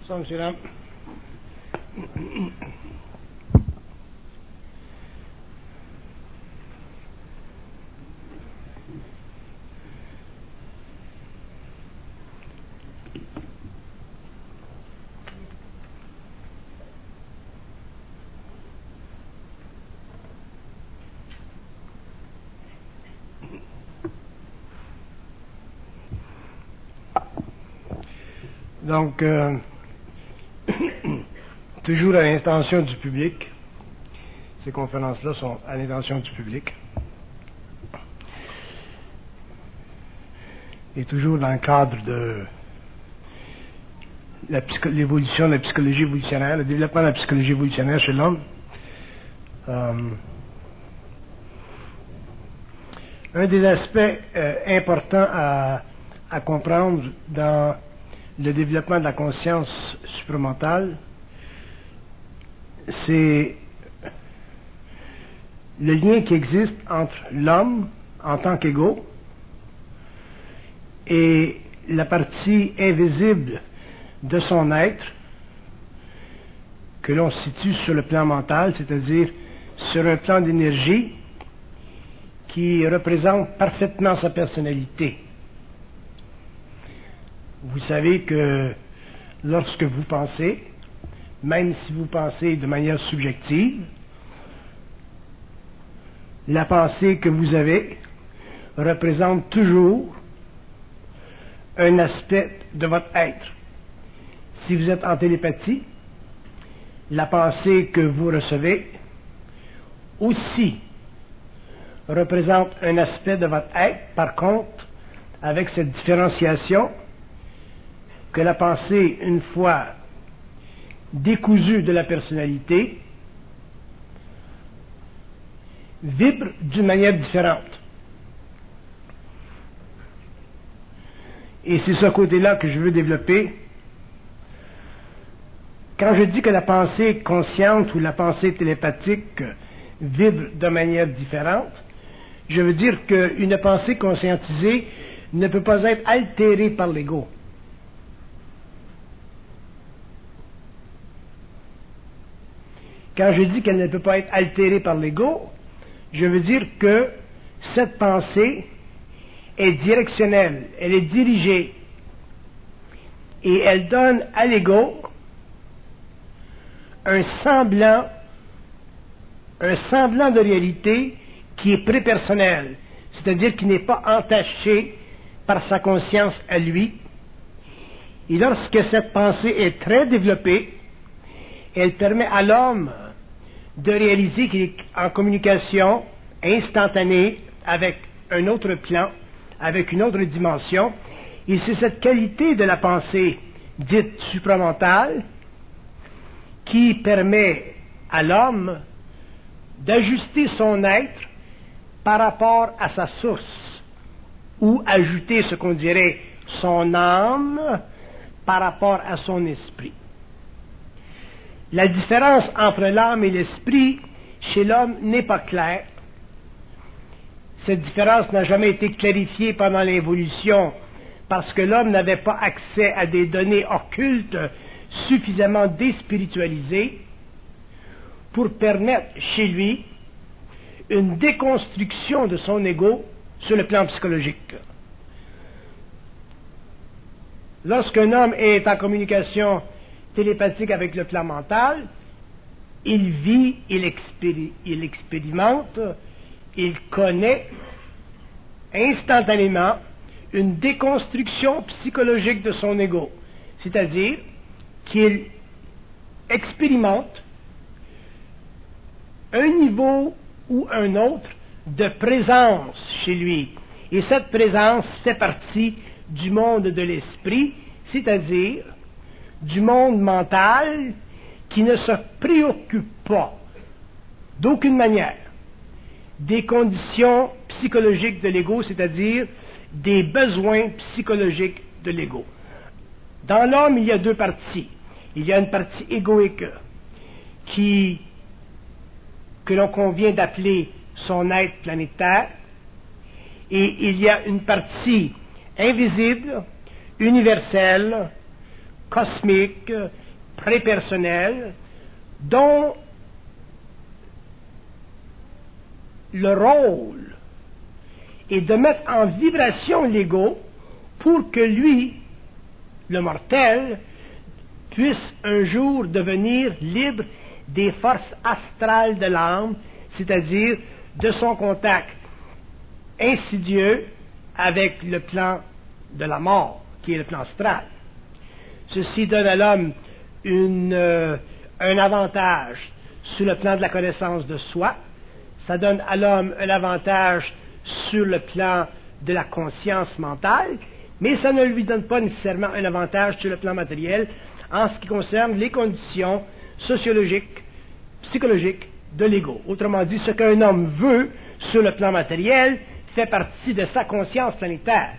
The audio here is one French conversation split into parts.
Bonsoir, monsieur Lam. Donc, toujours à l'intention du public, ces conférences-là sont à l'intention du public, et toujours dans le cadre de l'évolution de la psychologie évolutionnaire, le développement de la psychologie évolutionnaire chez l'homme. Un des aspects importants à comprendre dans le développement de la conscience supramentale, c'est le lien qui existe entre l'homme en tant qu'ego et la partie invisible de son être que l'on situe sur le plan mental, c'est-à-dire sur un plan d'énergie qui représente parfaitement sa personnalité. Vous savez que lorsque vous pensez, même si vous pensez de manière subjective, la pensée que vous avez représente toujours un aspect de votre être. Si vous êtes en télépathie, la pensée que vous recevez aussi représente un aspect de votre être, par contre, avec cette différenciation que la pensée, une fois décousue de la personnalité, vibre d'une manière différente. Et c'est ce côté-là que je veux développer. Quand je dis que la pensée consciente ou la pensée télépathique vibre de manière différente, je veux dire qu'une pensée conscientisée ne peut pas être altérée par l'ego. Quand je dis qu'elle ne peut pas être altérée par l'ego, je veux dire que cette pensée est directionnelle, elle est dirigée, et elle donne à l'ego un semblant de réalité qui est prépersonnel, c'est-à-dire qui n'est pas entaché par sa conscience à lui. Et lorsque cette pensée est très développée, elle permet à l'homme de réaliser qu'il est en communication instantanée avec un autre plan, avec une autre dimension, et c'est cette qualité de la pensée dite supramentale qui permet à l'homme d'ajuster son être par rapport à sa source, ou ajouter ce qu'on dirait son âme par rapport à son esprit. La différence entre l'âme et l'esprit chez l'homme n'est pas claire. Cette différence n'a jamais été clarifiée pendant l'évolution parce que l'homme n'avait pas accès à des données occultes suffisamment déspiritualisées pour permettre chez lui une déconstruction de son ego sur le plan psychologique. Lorsqu'un homme est en communication télépathique avec le plan mental, il vit, il expérimente, il connaît instantanément une déconstruction psychologique de son ego, c'est-à-dire qu'il expérimente un niveau ou un autre de présence chez lui. Et cette présence fait partie du monde de l'esprit, c'est-à-dire du monde mental qui ne se préoccupe pas d'aucune manière des conditions psychologiques de l'ego, c'est-à-dire des besoins psychologiques de l'ego. Dans l'homme, il y a deux parties. Il y a une partie égoïque que l'on convient d'appeler son être planétaire, et il y a une partie invisible, universelle, cosmique, prépersonnel, dont le rôle est de mettre en vibration l'ego pour que lui, le mortel, puisse un jour devenir libre des forces astrales de l'âme, c'est-à-dire de son contact insidieux avec le plan de la mort, qui est le plan astral. Ceci donne à l'homme un avantage sur le plan de la connaissance de soi, ça donne à l'homme un avantage sur le plan de la conscience mentale, mais ça ne lui donne pas nécessairement un avantage sur le plan matériel en ce qui concerne les conditions sociologiques, psychologiques de l'ego. Autrement dit, ce qu'un homme veut sur le plan matériel fait partie de sa conscience planétaire.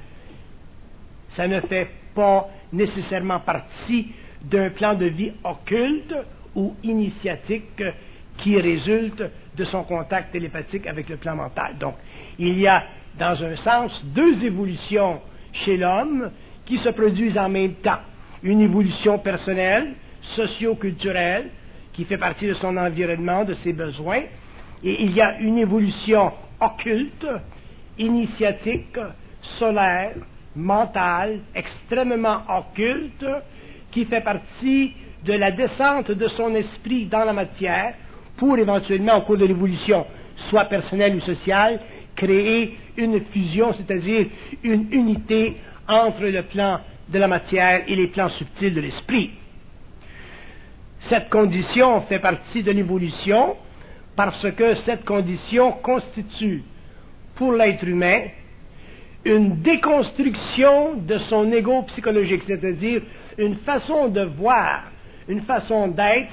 Ça ne fait pas nécessairement partie d'un plan de vie occulte ou initiatique qui résulte de son contact télépathique avec le plan mental. Donc, il y a, dans un sens, deux évolutions chez l'homme qui se produisent en même temps. Une évolution personnelle, socio-culturelle, qui fait partie de son environnement, de ses besoins, et il y a une évolution occulte, initiatique, solaire, mentale, extrêmement occulte, qui fait partie de la descente de son esprit dans la matière pour éventuellement, au cours de l'évolution, soit personnelle ou sociale, créer une fusion, c'est-à-dire une unité entre le plan de la matière et les plans subtils de l'esprit. Cette condition fait partie de l'évolution parce que cette condition constitue pour l'être humain une déconstruction de son ego psychologique, c'est-à-dire une façon de voir, une façon d'être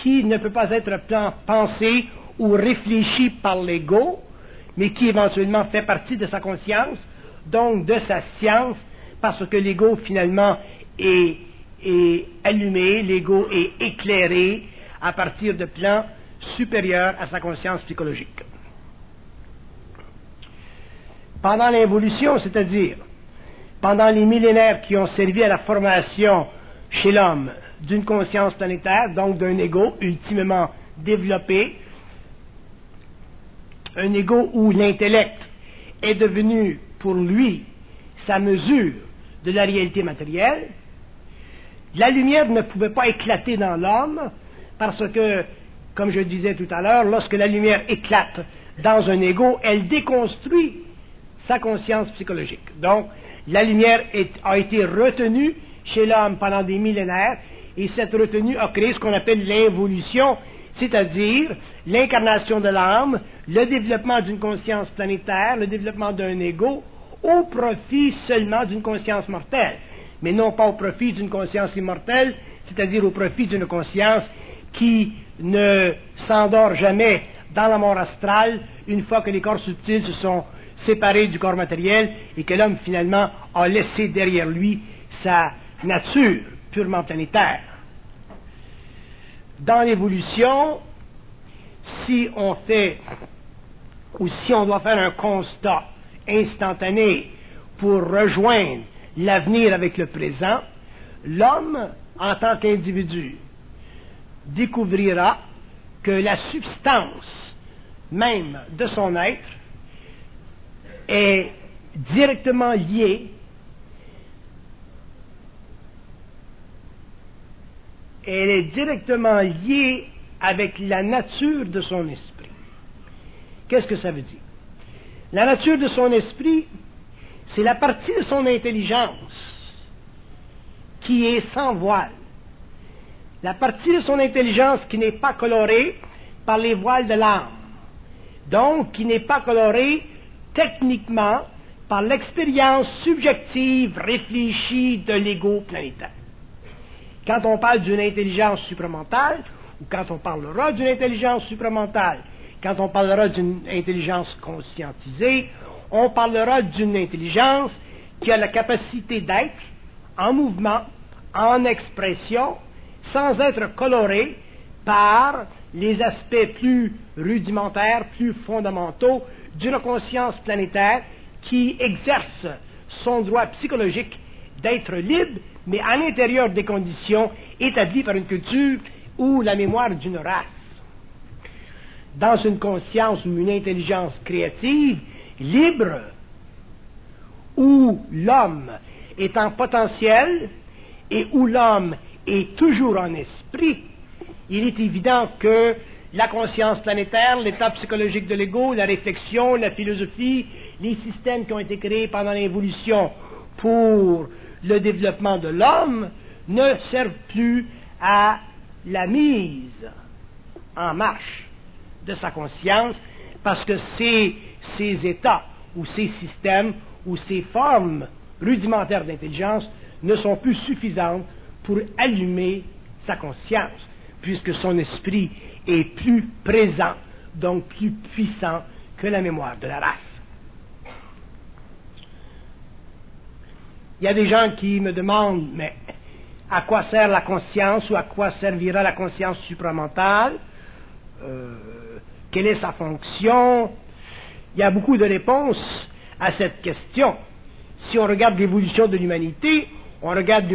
qui ne peut pas être pensée ou réfléchie par l'ego, mais qui éventuellement fait partie de sa conscience, donc de sa science, parce que l'ego finalement est allumé, l'ego est éclairé à partir de plans supérieurs à sa conscience psychologique. Pendant l'évolution, c'est-à-dire pendant les millénaires qui ont servi à la formation chez l'homme d'une conscience planétaire, donc d'un ego ultimement développé, un ego où l'intellect est devenu pour lui sa mesure de la réalité matérielle, la lumière ne pouvait pas éclater dans l'homme parce que, comme je disais tout à l'heure, lorsque la lumière éclate dans un ego, elle déconstruit sa conscience psychologique. Donc, la lumière a été retenue chez l'homme pendant des millénaires et cette retenue a créé ce qu'on appelle l'involution, c'est-à-dire l'incarnation de l'âme, le développement d'une conscience planétaire, le développement d'un ego, au profit seulement d'une conscience mortelle, mais non pas au profit d'une conscience immortelle, c'est-à-dire au profit d'une conscience qui ne s'endort jamais dans la mort astrale une fois que les corps subtils se sont séparés du corps matériel et que l'homme finalement a laissé derrière lui sa nature purement planétaire. Dans l'évolution, si on fait ou si on doit faire un constat instantané pour rejoindre l'avenir avec le présent, l'homme, en tant qu'individu, découvrira que la substance même de son être est directement liée avec la nature de son esprit. Qu'est-ce que ça veut dire? La nature de son esprit, c'est la partie de son intelligence qui est sans voile. La partie de son intelligence qui n'est pas colorée par les voiles de l'âme. Donc, qui n'est pas colorée techniquement par l'expérience subjective réfléchie de l'ego planétaire. Quand on parle d'une intelligence supramentale, ou quand on parlera d'une intelligence supramentale, quand on parlera d'une intelligence conscientisée, on parlera d'une intelligence qui a la capacité d'être en mouvement, en expression, sans être colorée par les aspects plus rudimentaires, plus fondamentaux d'une conscience planétaire qui exerce son droit psychologique d'être libre, mais à l'intérieur des conditions établies par une culture ou la mémoire d'une race. Dans une conscience ou une intelligence créative, libre, où l'homme est en potentiel et où l'homme est toujours en esprit, il est évident que la conscience planétaire, l'état psychologique de l'ego, la réflexion, la philosophie, les systèmes qui ont été créés pendant l'évolution pour le développement de l'homme ne servent plus à la mise en marche de sa conscience, parce que ces états ou ces systèmes ou ces formes rudimentaires d'intelligence ne sont plus suffisantes pour allumer sa conscience, puisque son esprit est plus présent, donc plus puissant que la mémoire de la race. Il y a des gens qui me demandent, mais à quoi sert la conscience ou à quoi servira la conscience supramentale? Quelle est sa fonction? Il y a beaucoup de réponses à cette question. Si on regarde l'évolution de l'humanité, on regarde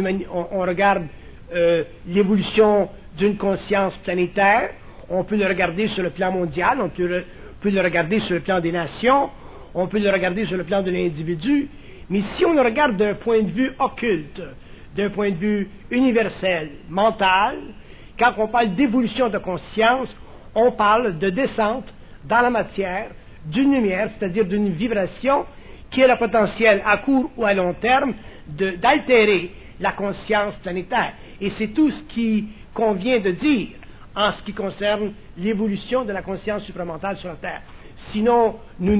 l'évolution d'une conscience planétaire, on peut le regarder sur le plan mondial, on peut le regarder sur le plan des nations, on peut le regarder sur le plan de l'individu, mais si on le regarde d'un point de vue occulte, d'un point de vue universel, mental, quand on parle d'évolution de conscience, on parle de descente dans la matière d'une lumière, c'est-à-dire d'une vibration qui a le potentiel à court ou à long terme d'altérer la conscience planétaire. Et c'est tout ce qui convient de dire en ce qui concerne l'évolution de la conscience supramentale sur la Terre. Sinon, nous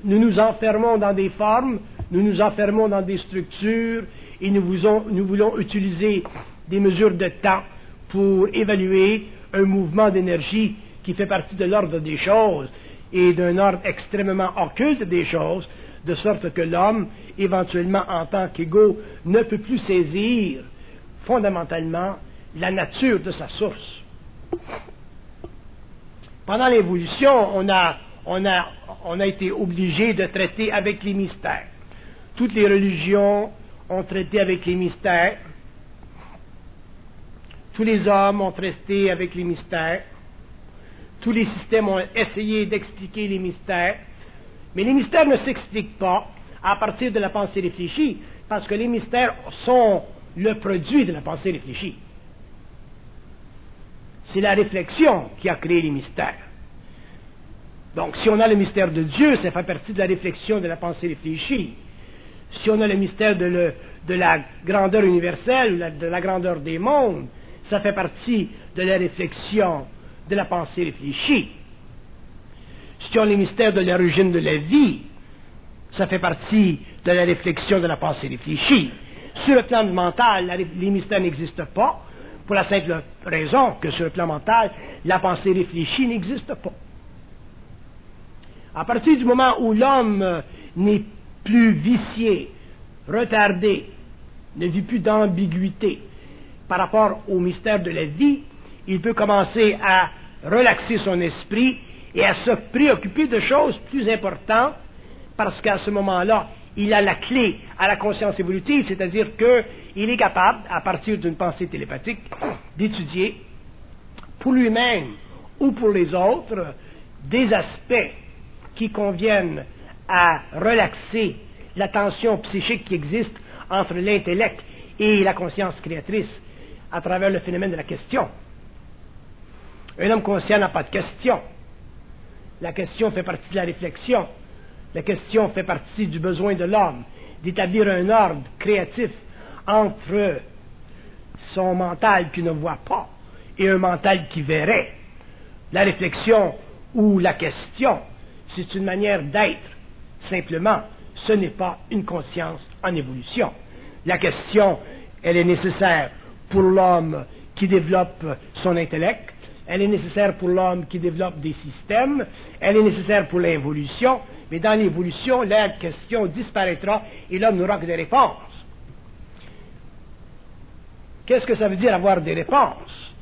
nous enfermons dans des formes, nous nous enfermons dans des structures, et nous voulons utiliser des mesures de temps pour évaluer un mouvement d'énergie qui fait partie de l'ordre des choses et d'un ordre extrêmement occulte des choses, de sorte que l'homme, éventuellement en tant qu'ego, ne peut plus saisir fondamentalement la nature de sa source. Pendant l'évolution, on a été obligé de traiter avec les mystères. Toutes les religions ont traité avec les mystères. Tous les hommes ont traité avec les mystères. Tous les systèmes ont essayé d'expliquer les mystères. Mais les mystères ne s'expliquent pas à partir de la pensée réfléchie, parce que les mystères sont le produit de la pensée réfléchie. C'est la réflexion qui a créé les mystères. Donc, si on a le mystère de Dieu, ça fait partie de la réflexion de la pensée réfléchie. Si on a le mystère de la grandeur universelle, de la grandeur des mondes, ça fait partie de la réflexion de la pensée réfléchie. Si on a le mystère de l'origine de la vie, ça fait partie de la réflexion de la pensée réfléchie. Sur le plan mental, les mystères n'existent pas, pour la simple raison que sur le plan mental, la pensée réfléchie n'existe pas. À partir du moment où l'homme n'est plus vicié, retardé, ne vit plus d'ambiguïté par rapport au mystère de la vie, il peut commencer à relaxer son esprit et à se préoccuper de choses plus importantes, parce qu'à ce moment-là, il a la clé à la conscience évolutive, c'est-à-dire qu'il est capable, à partir d'une pensée télépathique, d'étudier pour lui-même ou pour les autres des aspects qui conviennent à relaxer la tension psychique qui existe entre l'intellect et la conscience créatrice à travers le phénomène de la question. Un homme conscient n'a pas de question. La question fait partie de la réflexion. La question fait partie du besoin de l'homme d'établir un ordre créatif entre son mental qui ne voit pas et un mental qui verrait. La réflexion ou la question, c'est une manière d'être. Simplement, ce n'est pas une conscience en évolution. La question, elle est nécessaire pour l'homme qui développe son intellect, elle est nécessaire pour l'homme qui développe des systèmes, elle est nécessaire pour l'évolution, mais dans l'évolution, la question disparaîtra et l'homme n'aura que des réponses. Qu'est-ce que ça veut dire avoir des réponses?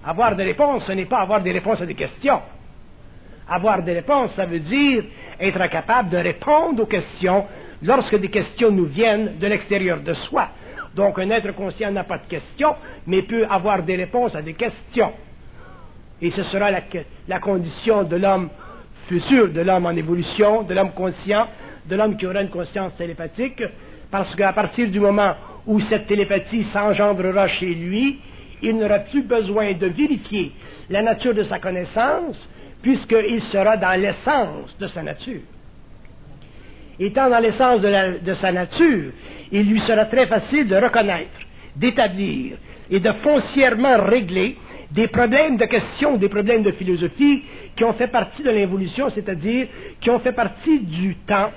Avoir des réponses, ce n'est pas avoir des réponses à des questions. Avoir des réponses, ça veut dire être capable de répondre aux questions lorsque des questions nous viennent de l'extérieur de soi. Donc, un être conscient n'a pas de questions, mais peut avoir des réponses à des questions. Et ce sera la condition de l'homme futur, de l'homme en évolution, de l'homme conscient, de l'homme qui aura une conscience télépathique, parce qu'à partir du moment où cette télépathie s'engendrera chez lui, il n'aura plus besoin de vérifier la nature de sa connaissance, puisqu'il sera dans l'essence de sa nature. Étant dans l'essence de sa nature, il lui sera très facile de reconnaître, d'établir et de foncièrement régler des problèmes de questions, des problèmes de philosophie qui ont fait partie de l'évolution, c'est-à-dire qui ont fait partie du temps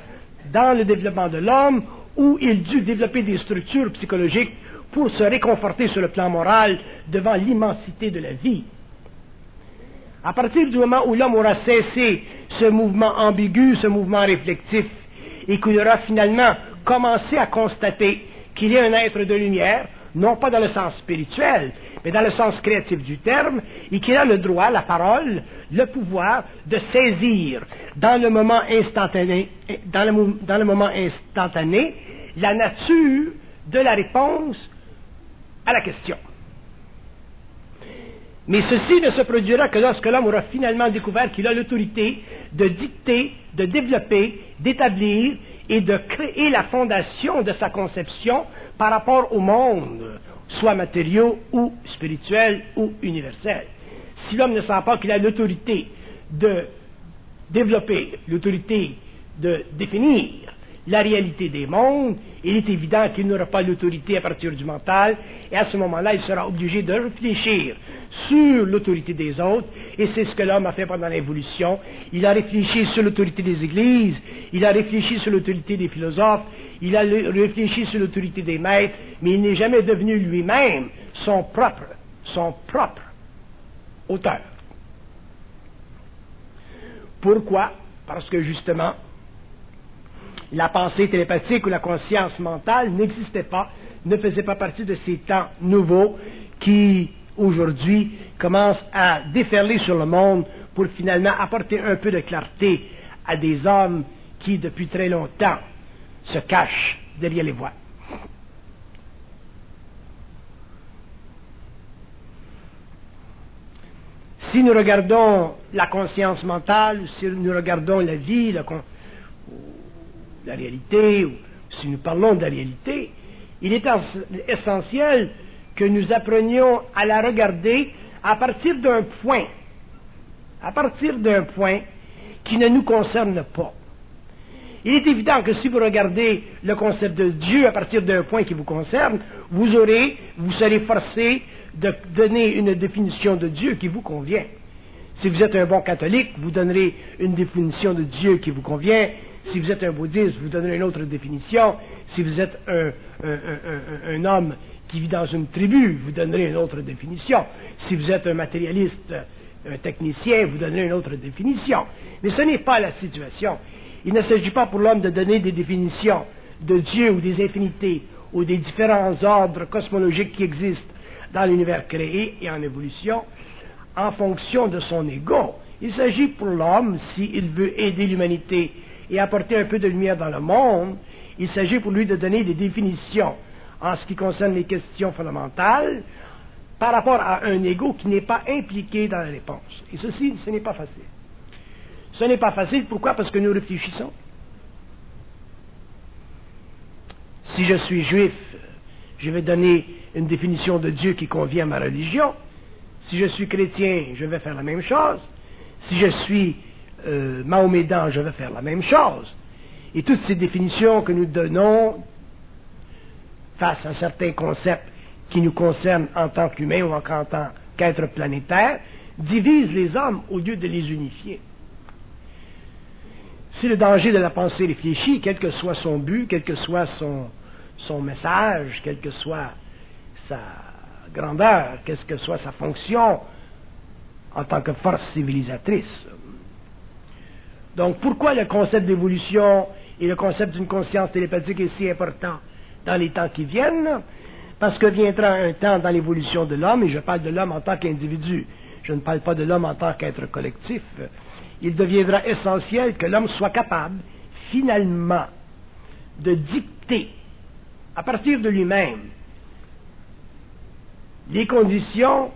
dans le développement de l'homme où il dut développer des structures psychologiques pour se réconforter sur le plan moral devant l'immensité de la vie. À partir du moment où l'homme aura cessé ce mouvement ambigu, ce mouvement réflectif, et qu'il aura finalement commencé à constater qu'il est un être de lumière, non pas dans le sens spirituel, mais dans le sens créatif du terme, et qu'il a le droit, la parole, le pouvoir de saisir dans le moment instantané, la nature de la réponse à la question. Mais ceci ne se produira que lorsque l'homme aura finalement découvert qu'il a l'autorité de dicter, de développer, d'établir et de créer la fondation de sa conception par rapport au monde, soit matériaux ou spirituels ou universels. Si l'homme ne sent pas qu'il a l'autorité de développer, l'autorité de définir la réalité des mondes, il est évident qu'il n'aura pas l'autorité à partir du mental, et à ce moment-là, il sera obligé de réfléchir sur l'autorité des autres, et c'est ce que l'homme a fait pendant l'évolution. Il a réfléchi sur l'autorité des églises, il a réfléchi sur l'autorité des philosophes, il a réfléchi sur l'autorité des maîtres, mais il n'est jamais devenu lui-même son propre auteur. Pourquoi? Parce que justement, la pensée télépathique ou la conscience mentale n'existait pas, ne faisait pas partie de ces temps nouveaux qui, aujourd'hui, commencent à déferler sur le monde pour finalement apporter un peu de clarté à des hommes qui, depuis très longtemps, se cachent derrière les voiles. Si nous regardons la conscience mentale, si nous regardons la vie, la réalité, ou si nous parlons de la réalité, il est essentiel que nous apprenions à la regarder à partir d'un point qui ne nous concerne pas. Il est évident que si vous regardez le concept de Dieu à partir d'un point qui vous concerne, vous serez forcé de donner une définition de Dieu qui vous convient. Si vous êtes un bon catholique, vous donnerez une définition de Dieu qui vous convient. Si vous êtes un bouddhiste, vous donnerez une autre définition. Si vous êtes un homme qui vit dans une tribu, vous donnerez une autre définition. Si vous êtes un matérialiste, un technicien, vous donnerez une autre définition. Mais ce n'est pas la situation. Il ne s'agit pas pour l'homme de donner des définitions de Dieu ou des infinités ou des différents ordres cosmologiques qui existent dans l'univers créé et en évolution en fonction de son ego. Il s'agit pour l'homme, s'il veut aider l'humanité et apporter un peu de lumière dans le monde, il s'agit pour lui de donner des définitions en ce qui concerne les questions fondamentales par rapport à un ego qui n'est pas impliqué dans la réponse. Et ceci, ce n'est pas facile. Ce n'est pas facile, pourquoi? Parce que nous réfléchissons. Si je suis juif, je vais donner une définition de Dieu qui convient à ma religion. Si je suis chrétien, je vais faire la même chose. Si je suis mahomédan, je vais faire la même chose. Et toutes ces définitions que nous donnons face à certains concepts qui nous concernent en tant qu'humains ou en tant qu'êtres planétaires, divisent les hommes au lieu de les unifier. C'est le danger de la pensée réfléchie, quel que soit son but, quel que soit son message, quelle que soit sa grandeur, quelle que soit sa fonction en tant que force civilisatrice. Donc, pourquoi le concept d'évolution et le concept d'une conscience télépathique est si important dans les temps qui viennent? Parce que viendra un temps dans l'évolution de l'homme, et je parle de l'homme en tant qu'individu, je ne parle pas de l'homme en tant qu'être collectif. il deviendra essentiel que l'homme soit capable, finalement, de dicter, à partir de lui-même, les conditions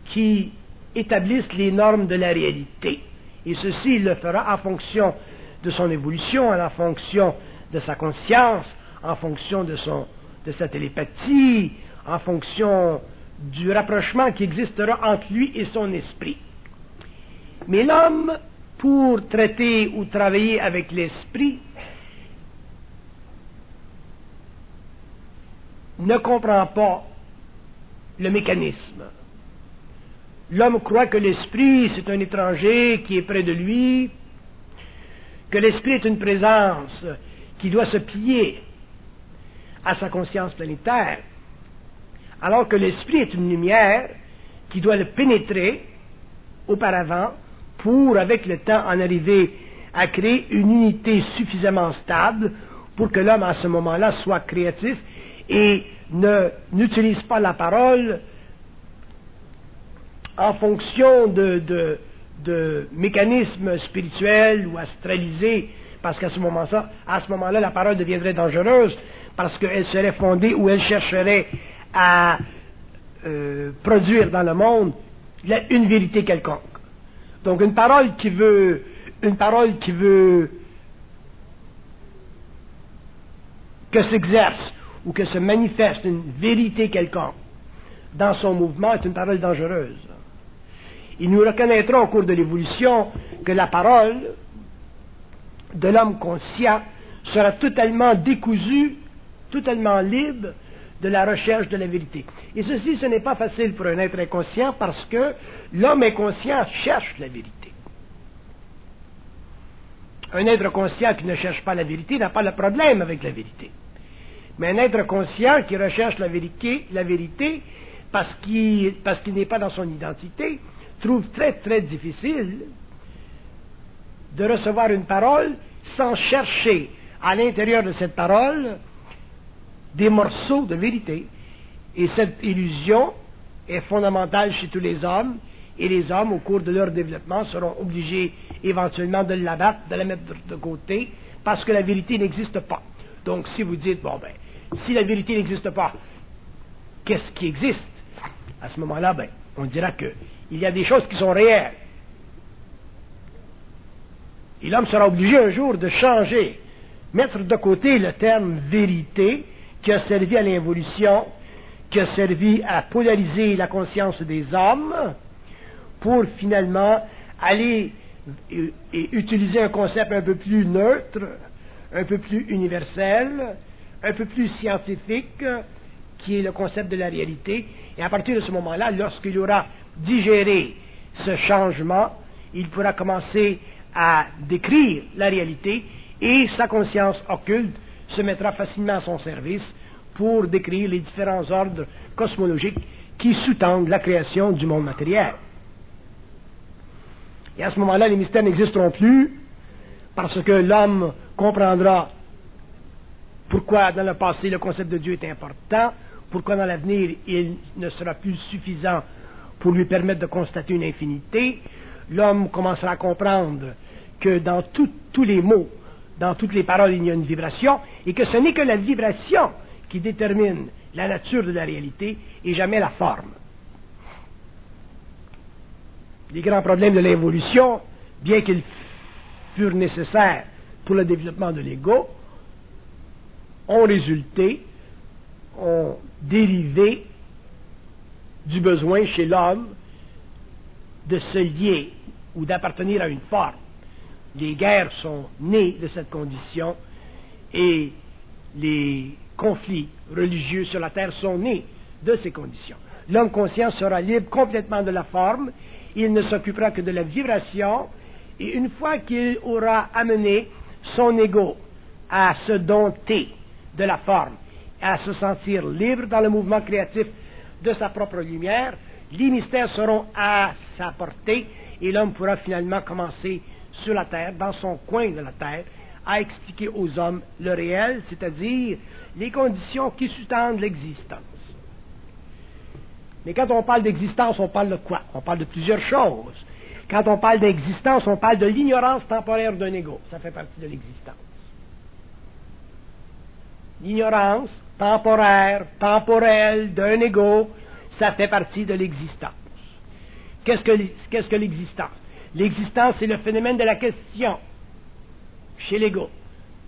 qui établissent les normes de la réalité. Et ceci, il le fera en fonction de son évolution, en fonction de sa conscience, en fonction de sa télépathie, en fonction du rapprochement qui existera entre lui et son esprit. Mais l'homme, pour traiter ou travailler avec l'esprit, ne comprend pas le mécanisme. L'homme croit que l'esprit, c'est un étranger qui est près de lui, que l'esprit est une présence qui doit se plier à sa conscience planétaire, alors que l'esprit est une lumière qui doit le pénétrer auparavant pour, avec le temps, en arriver à créer une unité suffisamment stable pour que l'homme, à ce moment-là, soit créatif et n'utilise pas la parole en fonction de mécanismes spirituels ou astralisés, parce qu'à ce moment-là, la parole deviendrait dangereuse, parce qu'elle serait fondée ou elle chercherait à produire dans le monde une vérité quelconque. Donc une parole qui veut que s'exerce ou que se manifeste une vérité quelconque dans son mouvement est une parole dangereuse. Et nous reconnaîtrons au cours de l'évolution que la parole de l'homme conscient sera totalement décousue, totalement libre de la recherche de la vérité. Et ceci, ce n'est pas facile pour un être inconscient parce que l'homme inconscient cherche la vérité. Un être conscient qui ne cherche pas la vérité n'a pas le problème avec la vérité. Mais un être conscient qui recherche la vérité parce qu'il n'est pas dans son identité, trouve très très difficile de recevoir une parole sans chercher à l'intérieur de cette parole des morceaux de vérité. Et cette illusion est fondamentale chez tous les hommes, et les hommes, au cours de leur développement, seront obligés éventuellement de l'abattre, de la mettre de côté, parce que la vérité n'existe pas. Donc si vous dites, si la vérité n'existe pas, qu'est-ce qui existe? À ce moment-là, on dira qu'il y a des choses qui sont réelles. Et l'homme sera obligé un jour de changer, mettre de côté le terme vérité qui a servi à l'involution, qui a servi à polariser la conscience des hommes, pour finalement aller et utiliser un concept un peu plus neutre, un peu plus universel, un peu plus scientifique, qui est le concept de la réalité. Et à partir de ce moment-là, lorsqu'il aura digéré ce changement, il pourra commencer à décrire la réalité et sa conscience occulte se mettra facilement à son service pour décrire les différents ordres cosmologiques qui sous-tendent la création du monde matériel. Et à ce moment-là, les mystères n'existeront plus parce que l'homme comprendra pourquoi dans le passé le concept de Dieu est important, pourquoi dans l'avenir il ne sera plus suffisant pour lui permettre de constater une infinité. L'homme commencera à comprendre que dans tous les mots, dans toutes les paroles, il y a une vibration, et que ce n'est que la vibration qui détermine la nature de la réalité et jamais la forme. Les grands problèmes de l'évolution, bien qu'ils furent nécessaires pour le développement de l'ego, ont dérivé du besoin chez l'homme de se lier ou d'appartenir à une forme. Les guerres sont nées de cette condition et les conflits religieux sur la terre sont nés de ces conditions. L'homme conscient sera libre complètement de la forme, il ne s'occupera que de la vibration, et une fois qu'il aura amené son ego à se dompter de la forme, à se sentir libre dans le mouvement créatif de sa propre lumière, les mystères seront à sa portée et l'homme pourra finalement commencer sur la terre, dans son coin de la terre, à expliquer aux hommes le réel, c'est-à-dire les conditions qui sous-tendent l'existence. Mais quand on parle d'existence, on parle de quoi? On parle de plusieurs choses. Quand on parle d'existence, on parle de l'ignorance temporaire d'un ego. Ça fait partie de l'existence. L'ignorance temporaire, temporelle d'un ego, ça fait partie de l'existence. Qu'est-ce que l'existence? L'existence, c'est le phénomène de la question chez l'ego.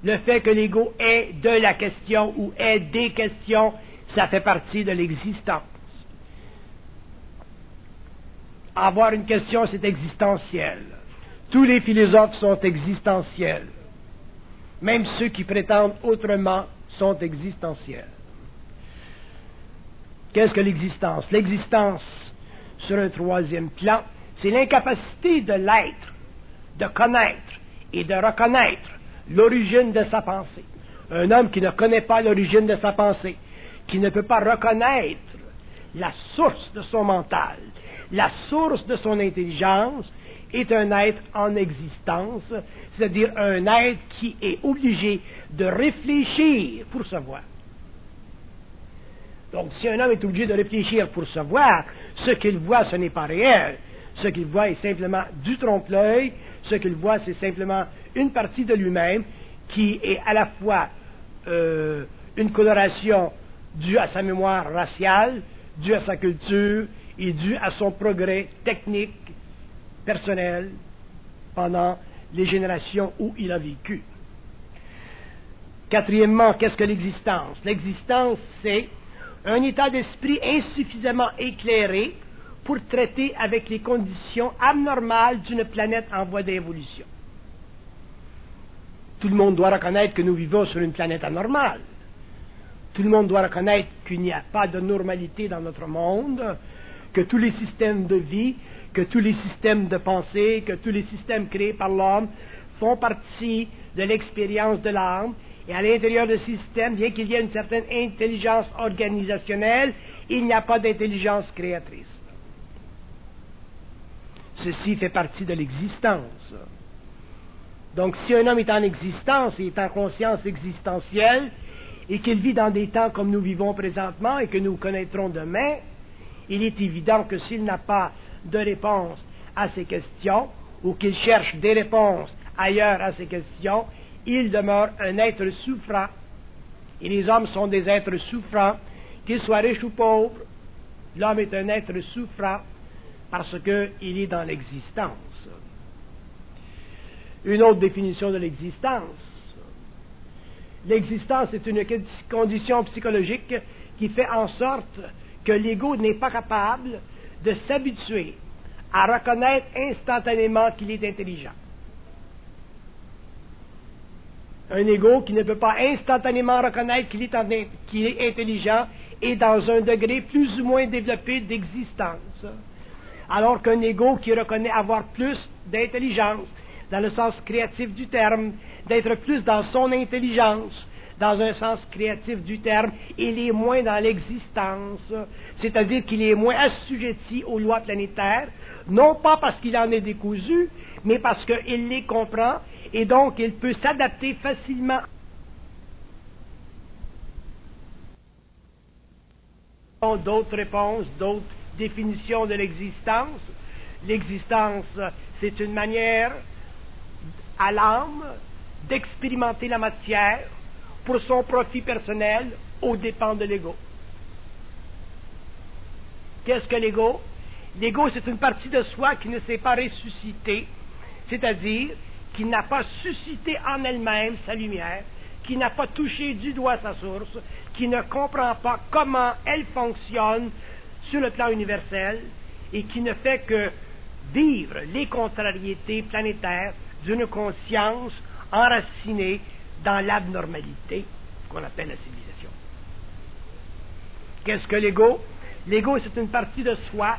Le fait que l'ego est de la question ou est des questions, ça fait partie de l'existence. Avoir une question, c'est existentiel. Tous les philosophes sont existentiels. Même ceux qui prétendent autrement sont existentiels. Qu'est-ce que l'existence? L'existence, sur un troisième plan, c'est l'incapacité de l'être, de connaître et de reconnaître l'origine de sa pensée. Un homme qui ne connaît pas l'origine de sa pensée, qui ne peut pas reconnaître la source de son mental, la source de son intelligence, est un être en existence, c'est-à-dire un être qui est obligé de réfléchir pour savoir. Donc, si un homme est obligé de réfléchir pour savoir, ce qu'il voit, ce n'est pas réel. Ce qu'il voit est simplement du trompe-l'œil. Ce qu'il voit, c'est simplement une partie de lui-même qui est à la fois une coloration due à sa mémoire raciale, due à sa culture et due à son progrès technique, personnel, pendant les générations où il a vécu. Quatrièmement, qu'est-ce que l'existence? L'existence, c'est un état d'esprit insuffisamment éclairé pour traiter avec les conditions abnormales d'une planète en voie d'évolution. Tout le monde doit reconnaître que nous vivons sur une planète anormale. Tout le monde doit reconnaître qu'il n'y a pas de normalité dans notre monde, que tous les systèmes de vie, que tous les systèmes de pensée, que tous les systèmes créés par l'homme font partie de l'expérience de l'âme. Et à l'intérieur de ces systèmes, bien qu'il y ait une certaine intelligence organisationnelle, il n'y a pas d'intelligence créatrice. Ceci fait partie de l'existence. Donc, si un homme est en existence et est en conscience existentielle, et qu'il vit dans des temps comme nous vivons présentement et que nous connaîtrons demain, il est évident que s'il n'a pas de réponse à ces questions, ou qu'il cherche des réponses ailleurs à ces questions, il demeure un être souffrant. Et les hommes sont des êtres souffrants, qu'ils soient riches ou pauvres. L'homme est un être souffrant parce qu'il est dans l'existence. Une autre définition de l'existence. L'existence est une condition psychologique qui fait en sorte que l'ego n'est pas capable de s'habituer à reconnaître instantanément qu'il est intelligent. Un ego qui ne peut pas instantanément reconnaître qu'il est intelligent est dans un degré plus ou moins développé d'existence. Alors qu'un ego qui reconnaît avoir plus d'intelligence, dans le sens créatif du terme, d'être plus dans son intelligence, dans un sens créatif du terme, il est moins dans l'existence, c'est-à-dire qu'il est moins assujetti aux lois planétaires, non pas parce qu'il en est décousu, mais parce qu'il les comprend, et donc il peut s'adapter facilement d'autres réponses, d'autres définitions de l'existence. L'existence, c'est une manière à l'âme d'expérimenter la matière pour son profit personnel aux dépens de l'ego. Qu'est-ce que l'ego? L'ego, c'est une partie de soi qui ne s'est pas ressuscitée, c'est-à-dire qui n'a pas suscité en elle-même sa lumière, qui n'a pas touché du doigt sa source, qui ne comprend pas comment elle fonctionne sur le plan universel et qui ne fait que vivre les contrariétés planétaires d'une conscience enracinée dans l'abnormalité qu'on appelle la civilisation. Qu'est-ce que l'ego? L'ego, c'est une partie de soi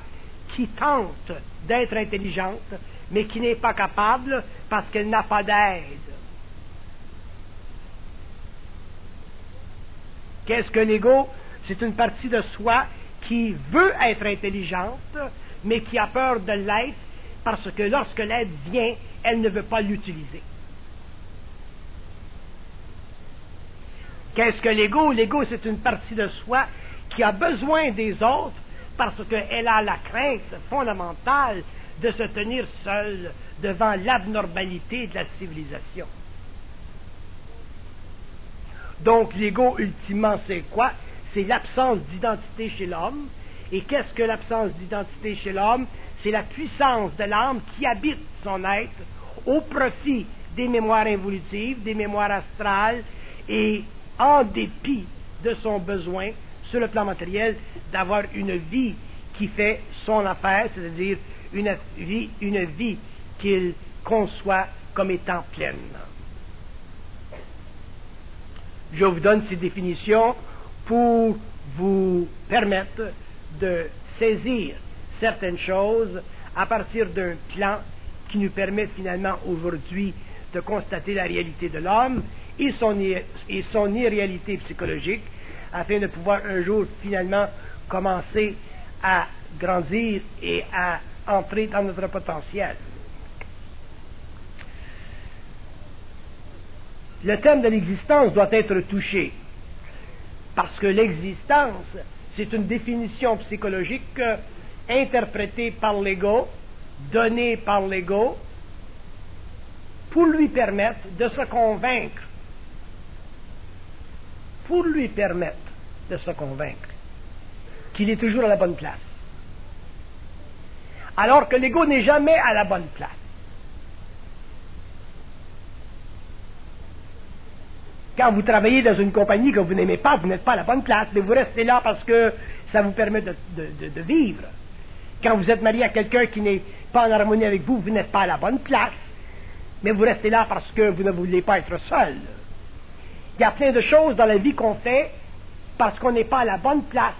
qui tente d'être intelligente, mais qui n'est pas capable parce qu'elle n'a pas d'aide. Qu'est-ce que l'ego? C'est une partie de soi qui veut être intelligente, mais qui a peur de l'être parce que lorsque l'aide vient, elle ne veut pas l'utiliser. Qu'est-ce que l'ego? L'ego, c'est une partie de soi qui a besoin des autres parce qu'elle a la crainte fondamentale de se tenir seul devant l'abnormalité de la civilisation. Donc l'ego, ultimement, c'est quoi? C'est l'absence d'identité chez l'homme. Et qu'est-ce que l'absence d'identité chez l'homme? C'est la puissance de l'âme qui habite son être au profit des mémoires involutives, des mémoires astrales, et en dépit de son besoin, sur le plan matériel, d'avoir une vie qui fait son affaire, c'est-à-dire une vie qu'il conçoit comme étant pleine. Je vous donne ces définitions pour vous permettre de saisir certaines choses à partir d'un plan qui nous permet finalement aujourd'hui de constater la réalité de l'homme et son irréalité psychologique, afin de pouvoir un jour finalement commencer à grandir et à entrer dans notre potentiel. Le thème de l'existence doit être touché, parce que l'existence, c'est une définition psychologique interprétée par l'ego, donnée par l'ego, pour lui permettre de se convaincre, qu'il est toujours à la bonne place. Alors que l'ego n'est jamais à la bonne place. Quand vous travaillez dans une compagnie que vous n'aimez pas, vous n'êtes pas à la bonne place, mais vous restez là parce que ça vous permet de vivre. Quand vous êtes marié à quelqu'un qui n'est pas en harmonie avec vous, vous n'êtes pas à la bonne place, mais vous restez là parce que vous ne voulez pas être seul. Il y a plein de choses dans la vie qu'on fait parce qu'on n'est pas à la bonne place.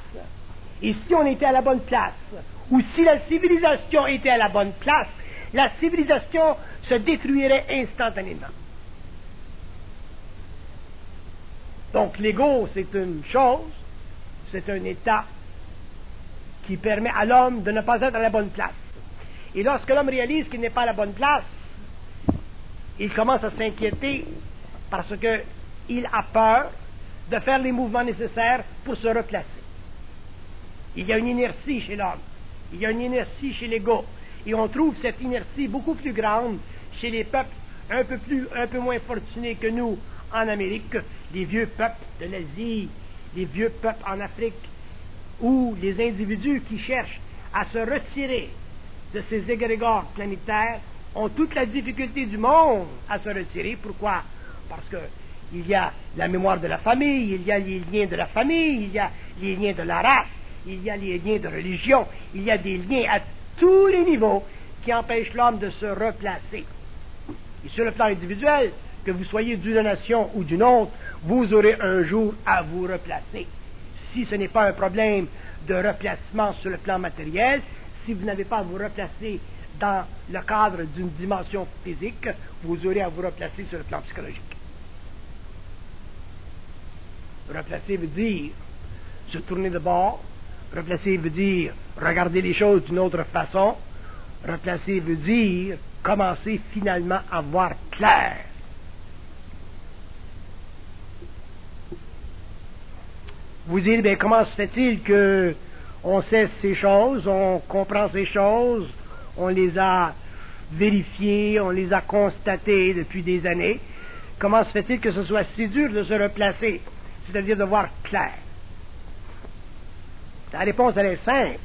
Et si on était à la bonne place, ou si la civilisation était à la bonne place, la civilisation se détruirait instantanément. Donc l'ego, c'est une chose, c'est un état qui permet à l'homme de ne pas être à la bonne place. Et lorsque l'homme réalise qu'il n'est pas à la bonne place, il commence à s'inquiéter parce qu'il a peur de faire les mouvements nécessaires pour se replacer. Il y a une inertie chez l'homme, il y a une inertie chez l'ego, et on trouve cette inertie beaucoup plus grande chez les peuples un peu moins fortunés que nous en Amérique, les vieux peuples de l'Asie, les vieux peuples en Afrique, ou les individus qui cherchent à se retirer de ces égrégores planétaires ont toute la difficulté du monde à se retirer. Pourquoi? Parce que il y a la mémoire de la famille, il y a les liens de la famille, il y a les liens de la race, il y a les liens de religion, il y a des liens à tous les niveaux qui empêchent l'homme de se replacer. Et sur le plan individuel, que vous soyez d'une nation ou d'une autre, vous aurez un jour à vous replacer. Si ce n'est pas un problème de replacement sur le plan matériel, si vous n'avez pas à vous replacer dans le cadre d'une dimension physique, vous aurez à vous replacer sur le plan psychologique. Replacer veut dire se tourner de bord. Replacer veut dire regarder les choses d'une autre façon. Replacer veut dire commencer finalement à voir clair. Vous dites, bien, comment se fait-il qu'on sait ces choses, on comprend ces choses, on les a vérifiées, on les a constatées depuis des années. Comment se fait-il que ce soit si dur de se replacer, c'est-à-dire de voir clair? La réponse, elle est simple.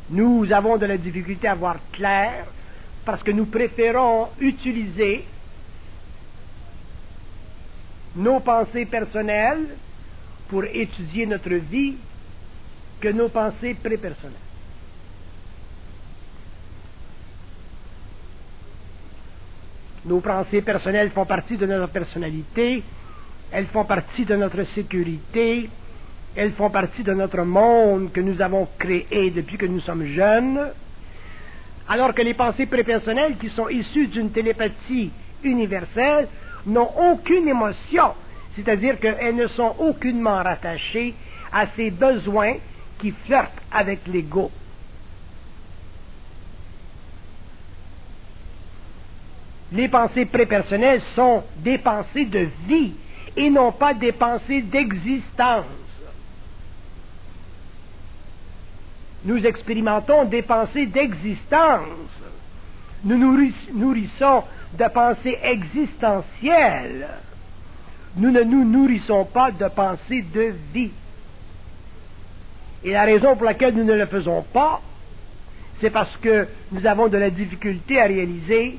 Nous avons de la difficulté à voir clair parce que nous préférons utiliser nos pensées personnelles pour étudier notre vie que nos pensées prépersonnelles. Nos pensées personnelles font partie de notre personnalité, elles font partie de notre sécurité, elles font partie de notre monde que nous avons créé depuis que nous sommes jeunes, alors que les pensées prépersonnelles qui sont issues d'une télépathie universelle n'ont aucune émotion, c'est-à-dire qu'elles ne sont aucunement rattachées à ces besoins qui flirtent avec l'ego. Les pensées prépersonnelles sont des pensées de vie et non pas des pensées d'existence. nous expérimentons des pensées d'existence. Nous nourrissons de pensées existentielles. Nous ne nous nourrissons pas de pensées de vie. Et la raison pour laquelle nous ne le faisons pas, c'est parce que nous avons de la difficulté à réaliser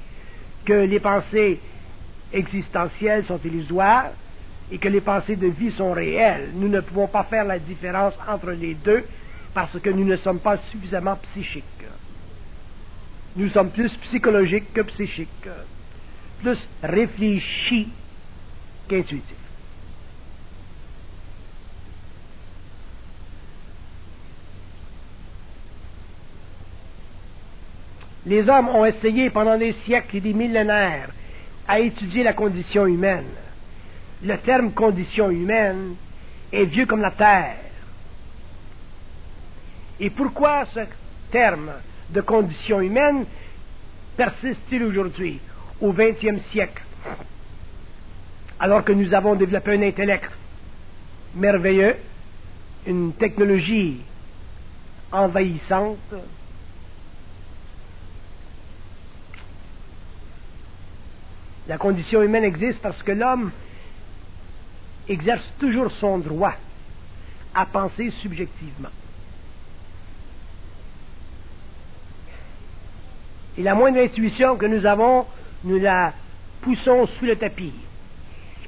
que les pensées existentielles sont illusoires et que les pensées de vie sont réelles. Nous ne pouvons pas faire la différence entre les deux parce que nous ne sommes pas suffisamment psychiques. Nous sommes plus psychologiques que psychiques, plus réfléchis qu'intuitifs. Les hommes ont essayé pendant des siècles et des millénaires à étudier la condition humaine. Le terme condition humaine est vieux comme la terre. Et pourquoi ce terme de condition humaine persiste-t-il aujourd'hui, au XXe siècle, alors que nous avons développé un intellect merveilleux, une technologie envahissante? La condition humaine existe parce que l'homme exerce toujours son droit à penser subjectivement. Et la moindre intuition que nous avons, nous la poussons sous le tapis.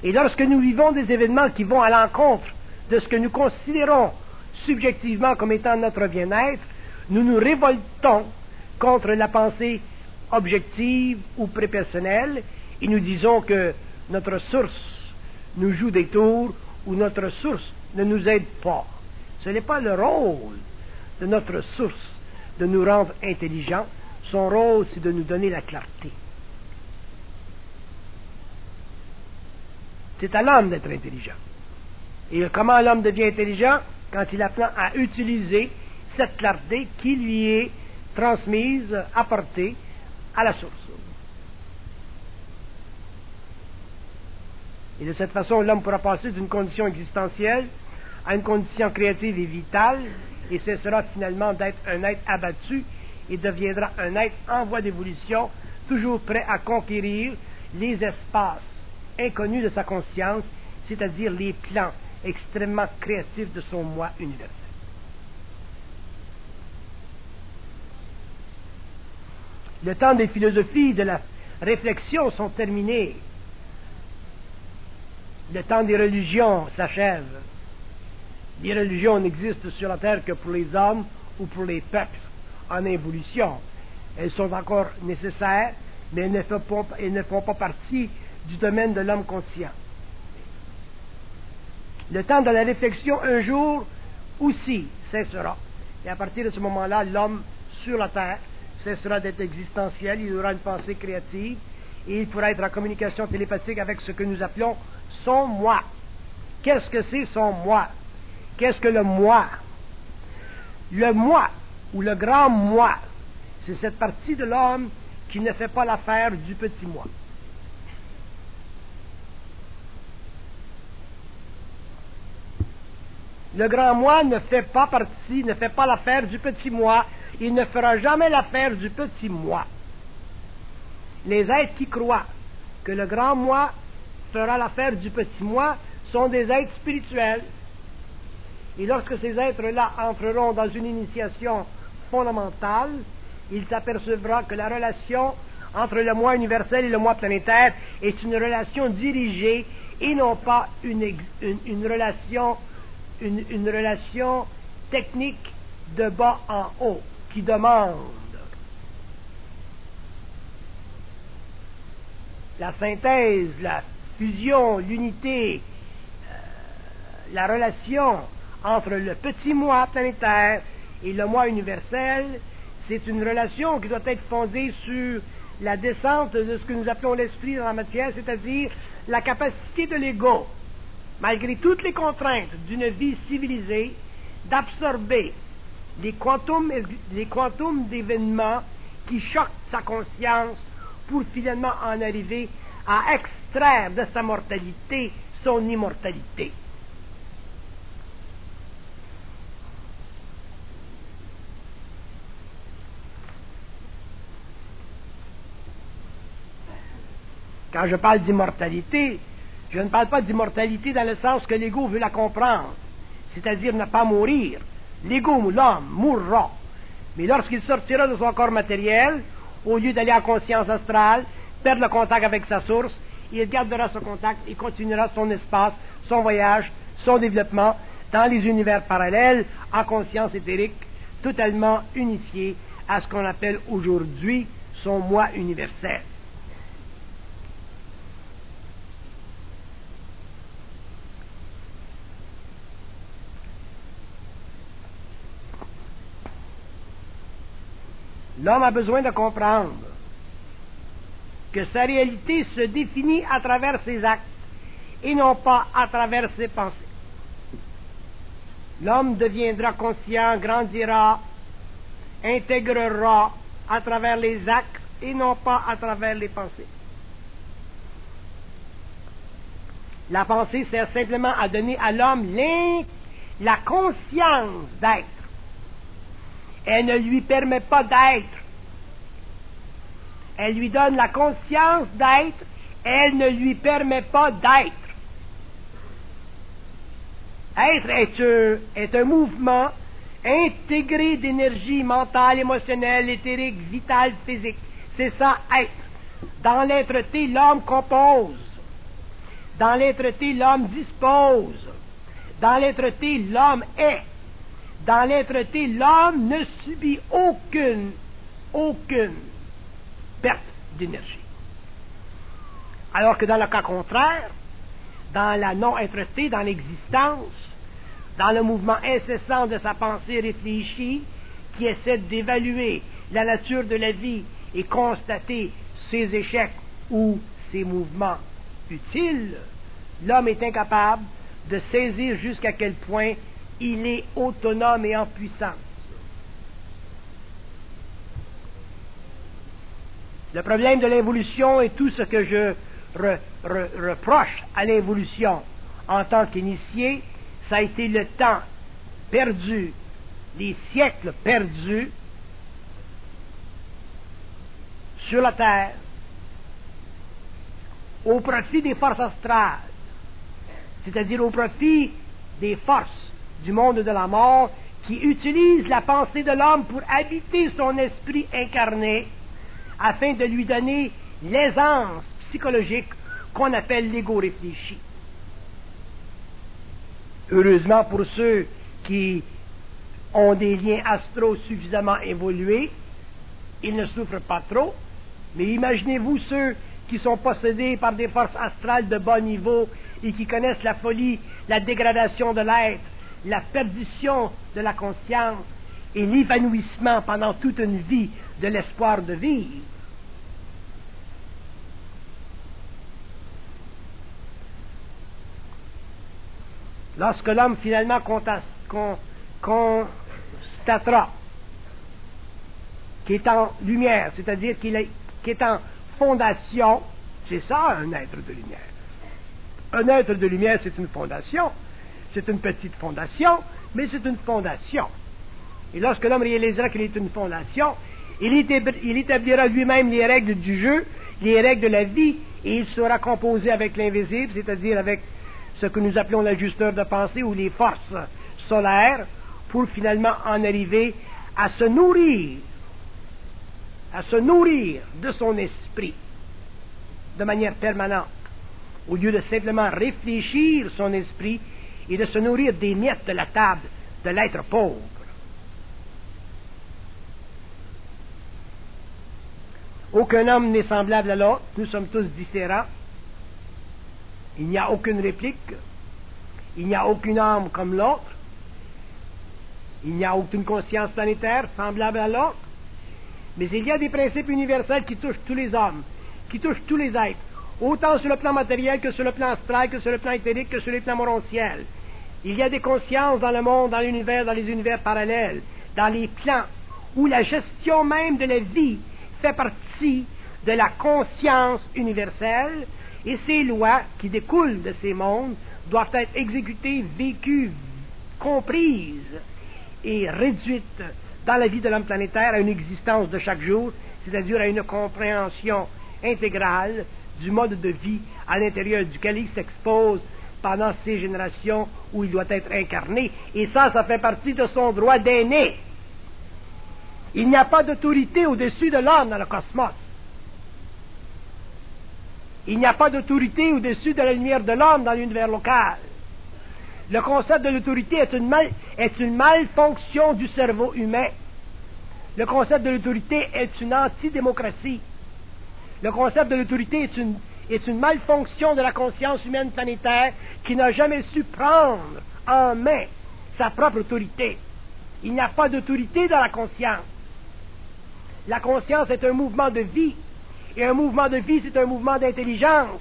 Et lorsque nous vivons des événements qui vont à l'encontre de ce que nous considérons subjectivement comme étant notre bien-être, nous nous révoltons contre la pensée objective ou prépersonnelle et nous disons que notre source nous joue des tours ou notre source ne nous aide pas. Ce n'est pas le rôle de notre source de nous rendre intelligents. Son rôle, c'est de nous donner la clarté. C'est à l'homme d'être intelligent. Et comment l'homme devient intelligent? Quand il apprend à utiliser cette clarté qui lui est transmise, apportée à la source. Et de cette façon, l'homme pourra passer d'une condition existentielle à une condition créative et vitale, et cessera finalement d'être un être abattu et deviendra un être en voie d'évolution, toujours prêt à conquérir les espaces inconnus de sa conscience, c'est-à-dire les plans extrêmement créatifs de son moi universel. Le temps des philosophies, de la réflexion sont terminés. Le temps des religions s'achève. Les religions n'existent sur la terre que pour les hommes ou pour les peuples en évolution. Elles sont encore nécessaires, mais elles ne font pas partie du domaine de l'homme conscient. Le temps de la réflexion, un jour aussi, cessera. Et à partir de ce moment-là, l'homme sur la terre cessera d'être existentiel, il aura une pensée créative, et il pourra être en communication télépathique avec ce que nous appelons son moi. Qu'est-ce que c'est son moi? Qu'est-ce que le moi? Le moi, ou le grand moi, c'est cette partie de l'homme qui ne fait pas l'affaire du petit moi. Le grand moi ne fait pas l'affaire du petit moi, il ne fera jamais l'affaire du petit moi. Les êtres qui croient que le grand moi fera l'affaire du petit moi sont des êtres spirituels. Et lorsque ces êtres-là entreront dans une initiation fondamentale, ils s'apercevront que la relation entre le moi universel et le moi planétaire est une relation dirigée et non pas une relation technique de bas en haut qui demande la synthèse, la fusion, l'unité, la relation entre le petit moi planétaire et le moi universel. C'est une relation qui doit être fondée sur la descente de ce que nous appelons l'esprit dans la matière, c'est-à-dire la capacité de l'ego, malgré toutes les contraintes d'une vie civilisée, d'absorber les quantums d'événements qui choquent sa conscience pour finalement en arriver à extraire de sa mortalité son immortalité. Quand je parle d'immortalité, je ne parle pas d'immortalité dans le sens que l'ego veut la comprendre, c'est-à-dire ne pas mourir. L'ego, l'homme, mourra. Mais lorsqu'il sortira de son corps matériel, au lieu d'aller en conscience astrale, perdre le contact avec sa source, il gardera ce contact et continuera son espace, son voyage, son développement dans les univers parallèles, en conscience éthérique, totalement unifié à ce qu'on appelle aujourd'hui son moi universel. L'homme a besoin de comprendre que sa réalité se définit à travers ses actes et non pas à travers ses pensées. L'homme deviendra conscient, grandira, intégrera à travers les actes et non pas à travers les pensées. La pensée sert simplement à donner à l'homme la conscience d'être. Elle ne lui permet pas d'être. Elle lui donne la conscience d'être, elle ne lui permet pas d'être. Être est un mouvement intégré d'énergie mentale, émotionnelle, éthérique, vitale, physique. C'est ça, être. Dans l'être-té, l'homme compose. Dans l'être-té, l'homme dispose. Dans l'être-té, l'homme est. Dans l'être-té, l'homme ne subit aucune perte d'énergie. Alors que dans le cas contraire, dans la non-être-té, dans l'existence, dans le mouvement incessant de sa pensée réfléchie, qui essaie d'évaluer la nature de la vie et constater ses échecs ou ses mouvements utiles, l'homme est incapable de saisir jusqu'à quel point il est autonome et en puissance. Le problème de l'évolution et tout ce que je reproche à l'évolution en tant qu'initié, ça a été le temps perdu, les siècles perdus sur la Terre au profit des forces astrales, c'est-à-dire au profit des forces du monde de la mort qui utilisent la pensée de l'homme pour habiter son esprit incarné afin de lui donner l'aisance psychologique qu'on appelle l'ego réfléchi. Heureusement pour ceux qui ont des liens astraux suffisamment évolués, ils ne souffrent pas trop, mais imaginez-vous ceux qui sont possédés par des forces astrales de bas niveau et qui connaissent la folie, la dégradation de l'être, la perdition de la conscience et l'évanouissement pendant toute une vie de l'espoir de vivre. Lorsque l'homme finalement constatera qu'il est en lumière, c'est-à-dire qu'il est en fondation, c'est ça un être de lumière. Un être de lumière, c'est une fondation. C'est une petite fondation, mais c'est une fondation. Et lorsque l'homme réalisera qu'il est une fondation, il établira lui-même les règles du jeu, les règles de la vie, et il sera composé avec l'invisible, c'est-à-dire avec ce que nous appelons l'ajusteur de pensée ou les forces solaires, pour finalement en arriver à se nourrir de son esprit de manière permanente, au lieu de simplement réfléchir son esprit et de se nourrir des miettes de la table de l'être pauvre. Aucun homme n'est semblable à l'autre, nous sommes tous différents. Il n'y a aucune réplique, il n'y a aucune âme comme l'autre, il n'y a aucune conscience planétaire semblable à l'autre, mais il y a des principes universels qui touchent tous les hommes, qui touchent tous les êtres, autant sur le plan matériel que sur le plan astral, que sur le plan éthérique, que sur les plans morontiels. Il y a des consciences dans le monde, dans l'univers, dans les univers parallèles, dans les plans où la gestion même de la vie fait partie de la conscience universelle, et ces lois qui découlent de ces mondes doivent être exécutées, vécues, comprises et réduites dans la vie de l'homme planétaire à une existence de chaque jour, c'est-à-dire à une compréhension intégrale du mode de vie à l'intérieur duquel il s'expose pendant ces générations où il doit être incarné. Et ça fait partie de son droit d'aîné. Il n'y a pas d'autorité au-dessus de l'homme dans le cosmos. Il n'y a pas d'autorité au-dessus de la lumière de l'homme dans l'univers local. Le concept de l'autorité est une malfonction du cerveau humain. Le concept de l'autorité est une antidémocratie. Le concept de l'autorité est une malfonction de la conscience humaine planétaire qui n'a jamais su prendre en main sa propre autorité. Il n'y a pas d'autorité dans la conscience. La conscience est un mouvement de vie. Et un mouvement de vie, c'est un mouvement d'intelligence.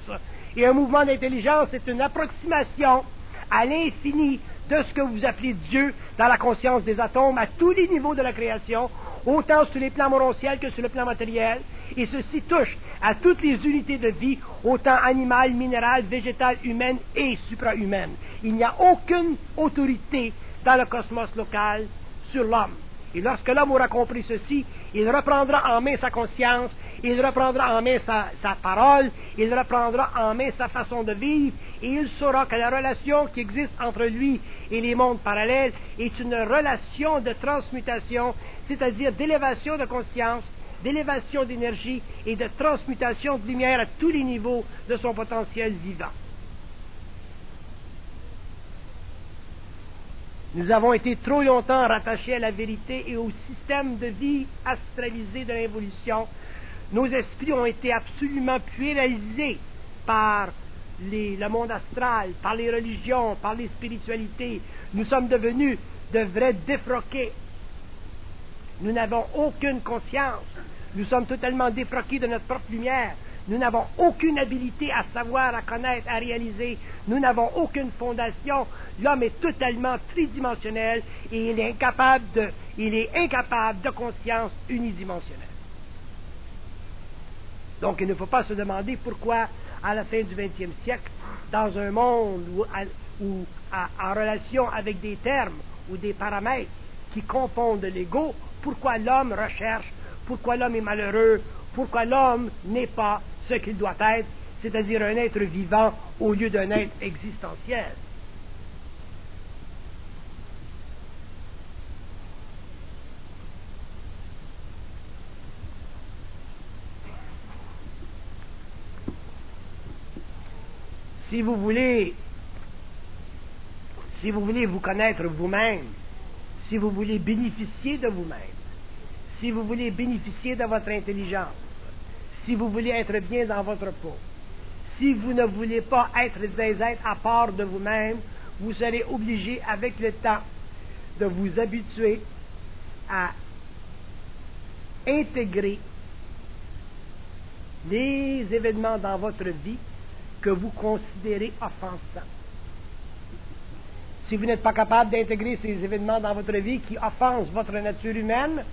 Et un mouvement d'intelligence, c'est une approximation à l'infini de ce que vous appelez Dieu dans la conscience des atomes à tous les niveaux de la création, autant sur les plans morontiels que sur le plan matériel. Et ceci touche à toutes les unités de vie, autant animales, minérales, végétales, humaines et suprahumaines. Il n'y a aucune autorité dans le cosmos local sur l'homme. Et lorsque l'homme aura compris ceci, il reprendra en main sa conscience, il reprendra en main sa parole, il reprendra en main sa façon de vivre, et il saura que la relation qui existe entre lui et les mondes parallèles est une relation de transmutation, c'est-à-dire d'élévation de conscience, d'élévation d'énergie et de transmutation de lumière à tous les niveaux de son potentiel vivant. Nous avons été trop longtemps rattachés à la vérité et au système de vie astralisé de l'évolution. Nos esprits ont été absolument puéralisés par le monde astral, par les religions, par les spiritualités. Nous sommes devenus de vrais défroqués. Nous n'avons aucune conscience. Nous sommes totalement défroqués de notre propre lumière. Nous n'avons aucune habilité à savoir, à connaître, à réaliser. Nous n'avons aucune fondation. L'homme est totalement tridimensionnel et il est incapable de conscience unidimensionnelle. Donc il ne faut pas se demander pourquoi, à la fin du XXe siècle, dans un monde en relation avec des termes ou des paramètres qui confondent l'ego, pourquoi l'homme recherche, pourquoi l'homme est malheureux, pourquoi l'homme n'est pas ce qu'il doit être, c'est-à-dire un être vivant au lieu d'un être existentiel. Si vous voulez vous connaître vous-même, si vous voulez bénéficier de vous-même, si vous voulez bénéficier de votre intelligence, si vous voulez être bien dans votre peau, si vous ne voulez pas être des êtres à part de vous-même, vous serez obligé avec le temps de vous habituer à intégrer les événements dans votre vie que vous considérez offensants. Si vous n'êtes pas capable d'intégrer ces événements dans votre vie qui offensent votre nature humaine,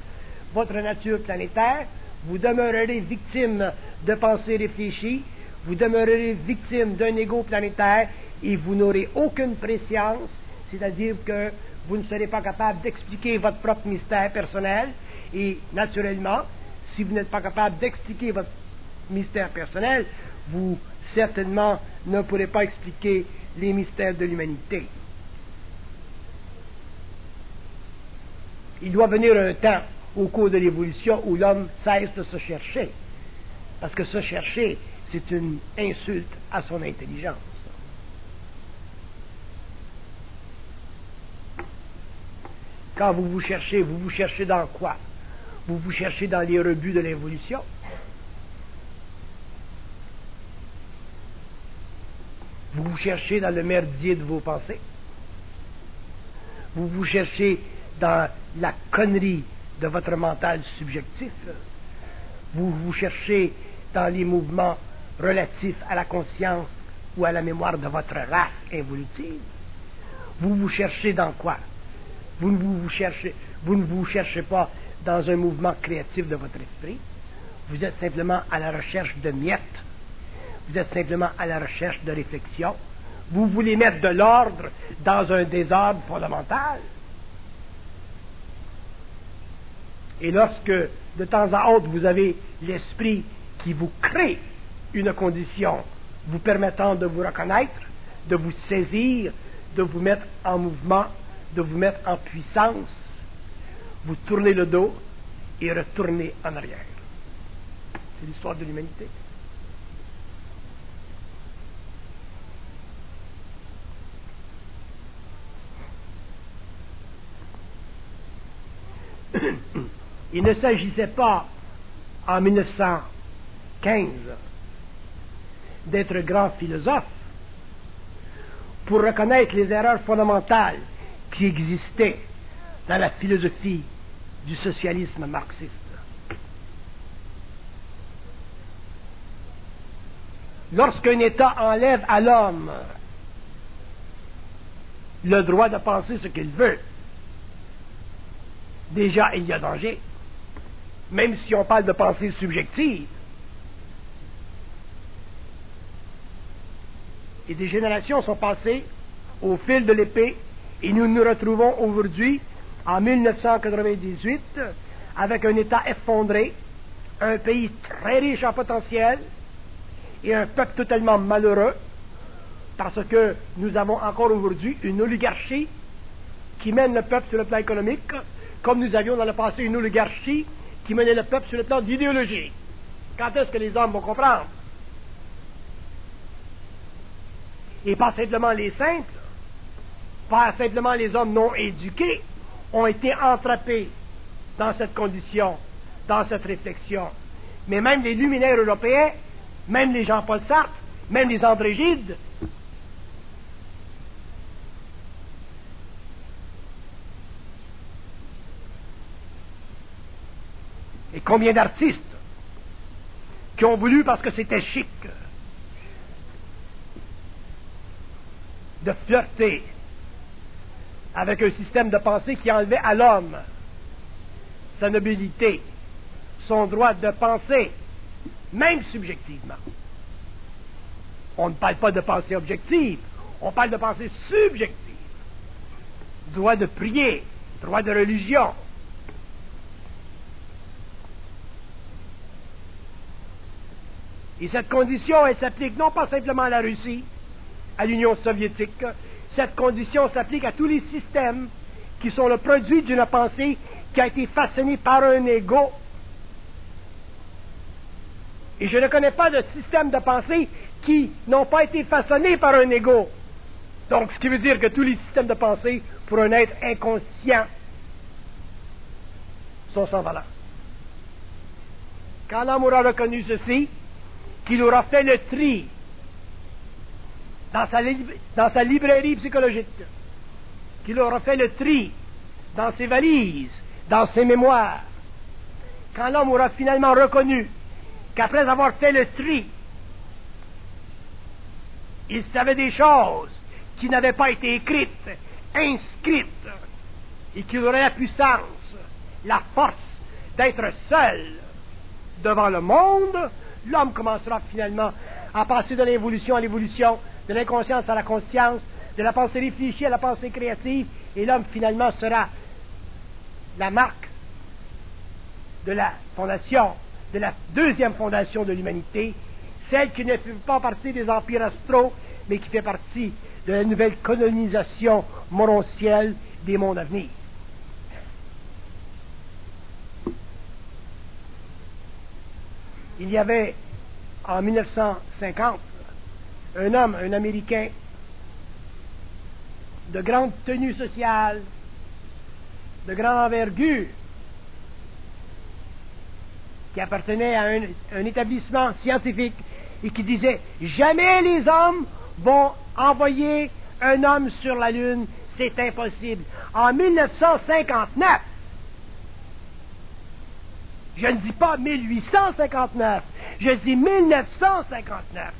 votre nature planétaire, vous demeurerez victime de pensées réfléchies, vous demeurerez victime d'un ego planétaire et vous n'aurez aucune préscience, c'est-à-dire que vous ne serez pas capable d'expliquer votre propre mystère personnel et, naturellement, si vous n'êtes pas capable d'expliquer votre mystère personnel, vous certainement ne pourrez pas expliquer les mystères de l'humanité. Il doit venir un temps au cours de l'évolution où l'homme cesse de se chercher. Parce que se chercher, c'est une insulte à son intelligence. Quand vous vous cherchez dans quoi? Vous vous cherchez dans les rebuts de l'évolution. Vous vous cherchez dans le merdier de vos pensées. Vous vous cherchez dans la connerie de votre mental subjectif. Vous vous cherchez dans les mouvements relatifs à la conscience ou à la mémoire de votre race évolutive. Vous vous cherchez dans quoi? Vous ne vous cherchez pas dans un mouvement créatif de votre esprit. Vous êtes simplement à la recherche de miettes. Vous êtes simplement à la recherche de réflexion. Vous voulez mettre de l'ordre dans un désordre fondamental. Et lorsque, de temps à autre, vous avez l'esprit qui vous crée une condition vous permettant de vous reconnaître, de vous saisir, de vous mettre en mouvement, de vous mettre en puissance, vous tournez le dos et retournez en arrière. C'est l'histoire de l'humanité. Il ne s'agissait pas, en 1915, d'être grand philosophe pour reconnaître les erreurs fondamentales qui existaient dans la philosophie du socialisme marxiste. Lorsqu'un État enlève à l'homme le droit de penser ce qu'il veut, déjà il y a danger, même si on parle de pensée subjective. Et des générations sont passées au fil de l'épée, et nous nous retrouvons aujourd'hui, en 1998, avec un État effondré, un pays très riche en potentiel, et un peuple totalement malheureux, parce que nous avons encore aujourd'hui une oligarchie qui mène le peuple sur le plan économique, comme nous avions dans le passé une oligarchie qui menait le peuple sur le plan d'idéologie. Quand est-ce que les hommes vont comprendre? Et pas simplement les simples, pas simplement les hommes non éduqués, ont été entrappés dans cette condition, dans cette réflexion. Mais même les luminaires européens, même les Jean-Paul Sartre, même les André Gide, et combien d'artistes qui ont voulu, parce que c'était chic, de flirter avec un système de pensée qui enlevait à l'homme sa nobilité, son droit de penser, même subjectivement. On ne parle pas de pensée objective, on parle de pensée subjective. Droit de prier, droit de religion. Et cette condition, elle s'applique non pas simplement à la Russie, à l'Union soviétique. Cette condition s'applique à tous les systèmes qui sont le produit d'une pensée qui a été façonnée par un ego. Et je ne connais pas de système de pensée qui n'ont pas été façonnés par un ego. Donc, ce qui veut dire que tous les systèmes de pensée, pour un être inconscient, sont sans valeur. Quand l'homme aura reconnu ceci, qu'il aura fait le tri dans sa librairie psychologique, qu'il aura fait le tri dans ses valises, dans ses mémoires, quand l'homme aura finalement reconnu qu'après avoir fait le tri, il savait des choses qui n'avaient pas été écrites, inscrites, et qu'il aurait la puissance, la force d'être seul devant le monde, l'homme commencera finalement à passer de l'évolution à l'évolution, de l'inconscience à la conscience, de la pensée réfléchie à la pensée créative, et l'homme finalement sera la marque de la fondation, de la deuxième fondation de l'humanité, celle qui ne fait pas partie des empires astraux, mais qui fait partie de la nouvelle colonisation morontielle des mondes à venir. Il y avait, en 1950, un homme, un Américain, de grande tenue sociale, de grande envergure, qui appartenait à un établissement scientifique et qui disait « Jamais les hommes vont envoyer un homme sur la Lune, c'est impossible. » En 1959, je ne dis pas 1859, je dis 1959.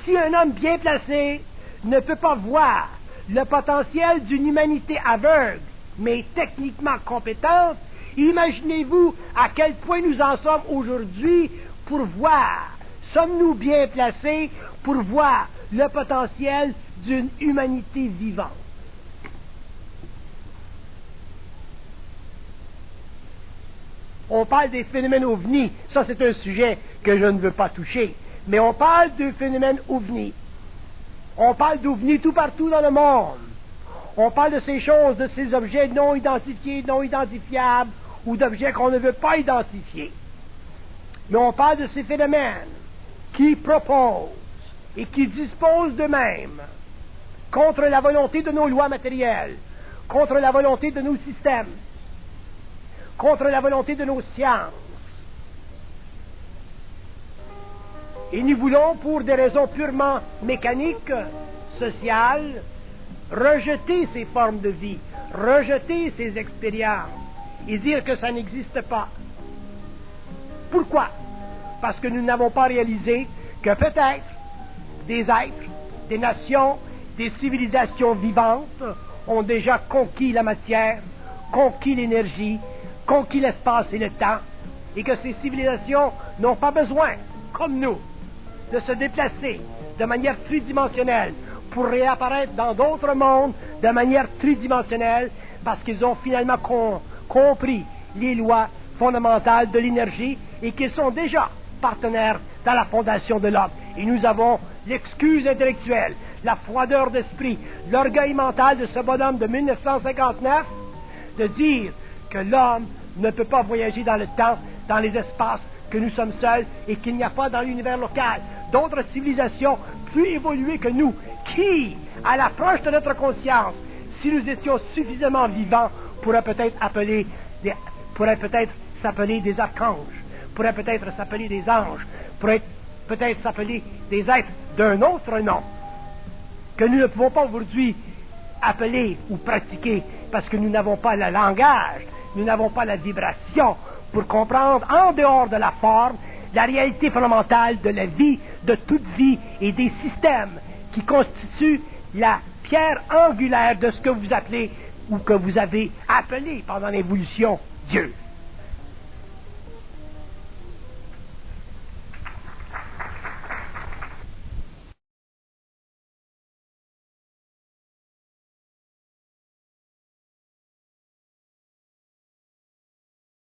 Si un homme bien placé ne peut pas voir le potentiel d'une humanité aveugle, mais techniquement compétente, imaginez-vous à quel point nous en sommes aujourd'hui pour voir. Sommes-nous bien placés pour voir le potentiel d'une humanité vivante? On parle des phénomènes ovnis. Ça, c'est un sujet que je ne veux pas toucher. Mais on parle de phénomènes ovnis. On parle d'ovnis tout partout dans le monde. On parle de ces choses, de ces objets non identifiés, non identifiables, ou d'objets qu'on ne veut pas identifier. Mais on parle de ces phénomènes qui proposent et qui disposent d'eux-mêmes contre la volonté de nos lois matérielles, contre la volonté de nos systèmes, contre la volonté de nos sciences. Et nous voulons, pour des raisons purement mécaniques, sociales, rejeter ces formes de vie, rejeter ces expériences et dire que ça n'existe pas. Pourquoi? Parce que nous n'avons pas réalisé que peut-être des êtres, des nations, des civilisations vivantes ont déjà conquis la matière, conquis l'énergie, conquis l'espace et le temps, et que ces civilisations n'ont pas besoin, comme nous, de se déplacer de manière tridimensionnelle pour réapparaître dans d'autres mondes de manière tridimensionnelle, parce qu'ils ont finalement compris les lois fondamentales de l'énergie et qu'ils sont déjà partenaires dans la fondation de l'homme. Et nous avons l'excuse intellectuelle, la froideur d'esprit, l'orgueil mental de ce bonhomme de 1959 de dire que l'homme ne peut pas voyager dans le temps, dans les espaces, que nous sommes seuls et qu'il n'y a pas dans l'univers local d'autres civilisations plus évoluées que nous qui, à l'approche de notre conscience, si nous étions suffisamment vivants, pourraient peut-être s'appeler des archanges, pourraient peut-être s'appeler des anges, pourraient peut-être s'appeler des êtres d'un autre nom que nous ne pouvons pas aujourd'hui appeler ou pratiquer parce que nous n'avons pas le langage, nous n'avons pas la vibration pour comprendre en dehors de la forme la réalité fondamentale de la vie, de toute vie et des systèmes qui constituent la pierre angulaire de ce que vous appelez ou que vous avez appelé pendant l'évolution Dieu.